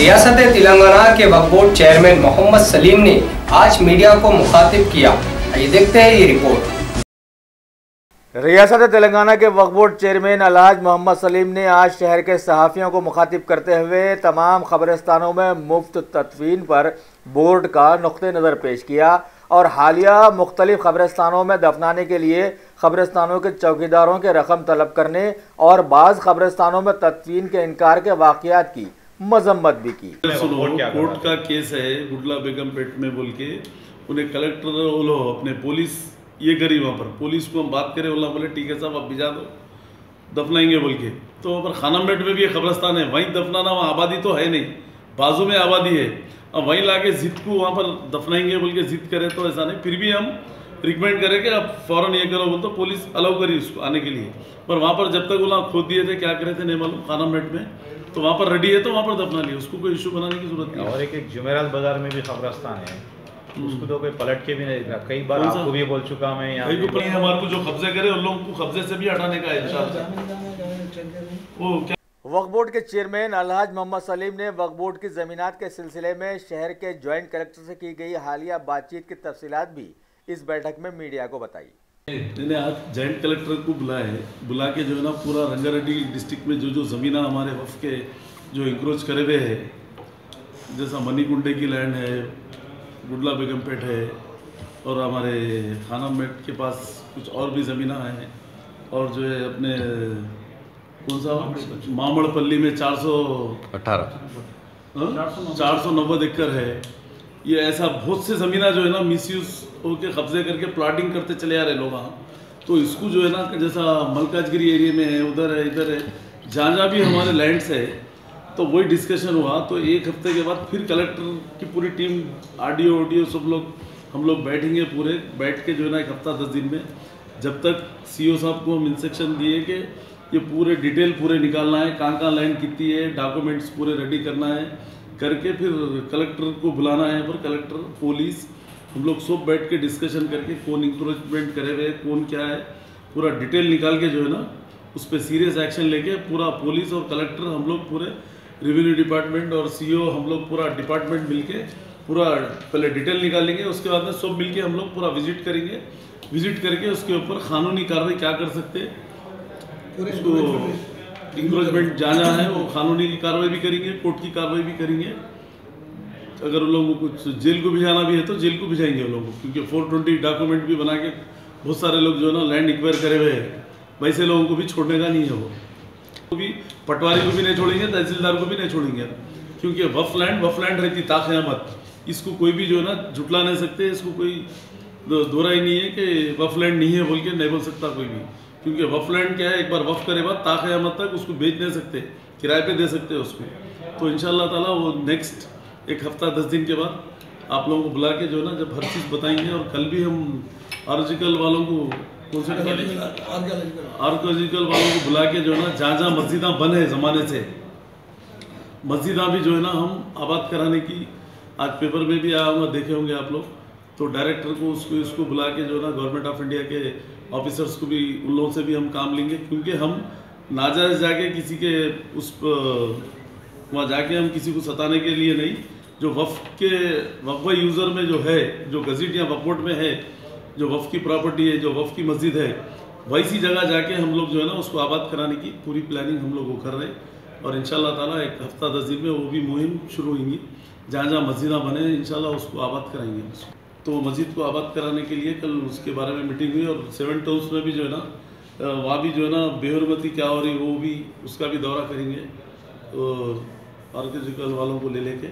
रियासत तेलंगाना के वक्फ board chairman Mohammad Salim ने आज मीडिया को मुखातिब किया। आइए देखते हैं ये रिपोर्ट। रियासत तेलंगाना के वक्फ बोर्ड चेयरमैन अलहाज मोहम्मद सलीम ने आज शहर के सहाफ़ियों को मुखातिब करते हुए तमाम ख़बरस्तानों में मुफ्त तदफीन पर बोर्ड का नुक्ते नज़र पेश किया और हालिया मुख्तलिफ ख़बरस्तानों में दफनाने के लिए ख़बरस्तानों के चौकीदारों के रकम तलब करने और बाज़ ख़बरस्तानों में तदफीन के इनकार के वाक़यात की मजम्मत भी की। कोर्ट का केस है गुडला बेगम पेट में बोल के उन्हें कलेक्टर बोलो अपने पुलिस ये करी, वहाँ पर पुलिस को हम बात करें, बोले ठीक है साहब आप भिजा दो दफनाएंगे बोल के। तो वहाँ पर खानमपेट में भी एक कब्रस्तान है, वहीं दफनाना, वहाँ आबादी तो है नहीं, बाजू में आबादी है, अब वहीं लाके जिद को वहाँ पर दफनाएंगे बोल के जिद करें तो ऐसा नहीं। फिर भी हम रिकमेंड करें कि आप फ़ौरन ये करो बोल तो पुलिस अलाउ करी उसको आने के लिए, पर वहाँ पर जब तक वो खोद दिए थे क्या करे थे नहीं मालूम खानमपेट में, तो वहाँ पर रेडी है तो वहाँ पर दफना लिया, उसको कोई इशू बनाने की जरूरत नहीं। और एक जुमेरात बाजार में भी कब्रस्तान है, उसको तो कोई पलट के भी नहीं दिखा। कई बार आपको भी बोल चुका मैं यहाँ हमारे को जो कब्जे करे उन लोगों को कब्जे से भी हटाने का है। वक्फ बोर्ड के चेयरमैन अलहाज मोहम्मद सलीम ने वक्फ बोर्ड की ज़मीनात के सिलसिले में शहर के जॉइंट कलेक्टर से की गई हालिया बातचीत की तफसीलात भी इस बैठक में मीडिया को बताई। मैंने आज जॉइंट कलेक्टर को बुला के जो है ना पूरा रंगारेड्डी डिस्ट्रिक्ट में जो ज़मीना हमारे वक्फ के जो इंक्रोच करे हुए है, जैसा मनीकुंडे की लैंड है, गुडला बेगमपेट है और हमारे खानमपेट के पास कुछ और भी ज़मीना है, और जो है अपने कौन सा मामड़पल्ली में 490 एकड़ है। ये ऐसा बहुत से ज़मीना जो है ना मिसयूज होके कब्जे करके प्लाटिंग करते चले आ रहे लोग वहाँ, तो इसको जो है ना जैसा मलकाजगिरी एरिया में है, उधर है, इधर है, जहाँ भी हमारे लैंड्स है, तो वही डिस्कशन हुआ। तो एक हफ्ते के बाद फिर कलेक्टर की पूरी टीम आरडीओ सब लोग हम लोग बैठेंगे, पूरे बैठ के जो है ना 1 हफ्ता 10 दिन में, जब तक सीओ साहब को हम इंस्ट्रक्शन दिए कि ये पूरे डिटेल पूरे निकालना है, कहाँ लैंड कितनी है, डॉक्यूमेंट्स पूरे रेडी करना है करके फिर कलेक्टर को बुलाना है। पर कलेक्टर पुलिस हम लोग सब बैठ के डिस्कशन करके कौन इंक्रोचमेंट करे हुए, कौन क्या है, पूरा डिटेल निकाल के जो है ना उस पर सीरियस एक्शन लेके पूरा पुलिस और कलेक्टर हम लोग पूरे रेवेन्यू डिपार्टमेंट और सीओ हम लोग पूरा डिपार्टमेंट मिलके पूरा पहले डिटेल निकालेंगे, उसके बाद में सब मिलके हम लोग पूरा विजिट करेंगे, विजिट करके उसके ऊपर कानूनी कार्रवाई क्या कर सकते हैं, उसको इंक्रोचमेंट जाना है वो कानूनी कार्रवाई भी करेंगे, कोर्ट की कार्रवाई भी करेंगे। अगर उन लोगों को कुछ जेल को भिजाना भी है तो जेल को भिजाएंगे उन लोगों को, क्योंकि 420 डॉक्यूमेंट भी बना के बहुत सारे लोग जो है ना लैंड एक्वायर करे हुए हैं, वैसे लोगों को भी छोड़ने का नहीं है। वो भी पटवारी को भी नहीं छोड़ेंगे, तहसीलदार को भी नहीं छोड़ेंगे, क्योंकि वफ लैंड रहती ताक़यामत, इसको कोई भी जो है ना झुटला नहीं सकते, इसको कोई दोहरा ही नहीं है कि वफ लैंड नहीं है बोल के नहीं बोल सकता कोई भी, क्योंकि वफ लैंड क्या है, एक बार वफ करे बाद ताक़यामत तक उसको बेच नहीं सकते, किराए पे दे सकते हैं उसको। तो इंशाअल्लाह ताला वो नेक्स्ट 1 हफ्ता 10 दिन के बाद आप लोगों को बुला के जो है ना जब हर चीज़ बताएंगे, और कल भी हम आर्कियोलॉजिकल वालों को आर्कियोलॉजिकल वालों को बुला के जो है ना जहाँ मस्जिदाँ बन है ज़माने से, मस्जिदाँ भी जो है ना हम आबाद कराने की, आज पेपर में भी आया होगा, देखे होंगे आप लोग, तो डायरेक्टर को इसको बुला के जो है ना गवर्नमेंट ऑफ इंडिया के ऑफिसर्स को भी उन लोगों से भी हम काम लेंगे, क्योंकि हम नाजायज़ जाके किसी के वहाँ जाके हम किसी को सताने के लिए नहीं, जो वक्फ यूज़र में जो है, जो गज़ेट या वक्फ बोर्ड में है, जो वक्फ की प्रॉपर्टी है, जो वक्फ की मस्जिद है, वैसी जगह जाके हम लोग जो है ना उसको आबाद कराने की पूरी प्लानिंग हम लोग वो कर रहे हैं, और इंशाल्लाह ताला 1 हफ्ता 10 दिन में वो भी मुहिम शुरू होंगी, जहाँ मस्जिदाँ बने इंशाल्लाह उसको आबाद कराएंगे। तो मस्जिद को आबाद कराने के लिए कल उसके बारे में मीटिंग हुई, और 7 टाउन्स में भी जो है ना वहाँ भी जो है ना बेहरमती क्या हो रही वो भी उसका भी दौरा करेंगे, आर्कियोलॉजिकल वालों को ले लेके।